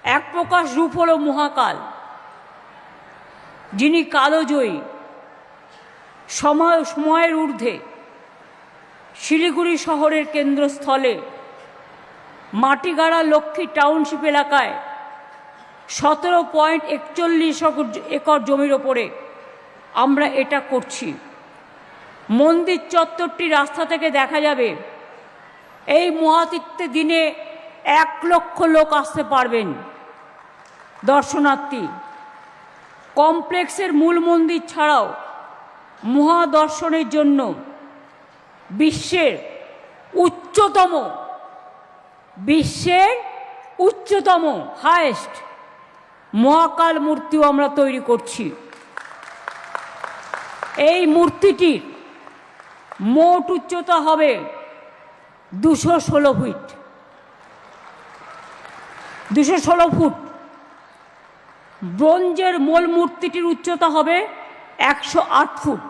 এক প্রকাশ রূপ হল মহাকাল, যিনি কালজয়ী, সময়ের ঊর্ধ্বে। শিলিগুড়ি শহরের কেন্দ্রস্থলে মাটিগাড়া লক্ষ্মী টাউনশিপ এলাকায় 17.41 একর জমির ওপরে আমরা এটা করছি। মন্দির চত্বরটি রাস্তা থেকে দেখা যাবে। এই মহাতীর্থে দিনে 1 লক্ষ লোক আসতে পারবেন দর্শনার্থী। কমপ্লেক্সের মূল মন্দির ছাড়াও মহাদর্শনের জন্য বিশ্বের উচ্চতম হায়েস্ট মহাকাল মূর্তিও আমরা তৈরি করছি। এই মূর্তিটির মোট উচ্চতা হবে 216 ফিট। 216 ফুট। ব্রোঞ্জের মূল মূর্তিটির উচ্চতা হবে 108 ফুট।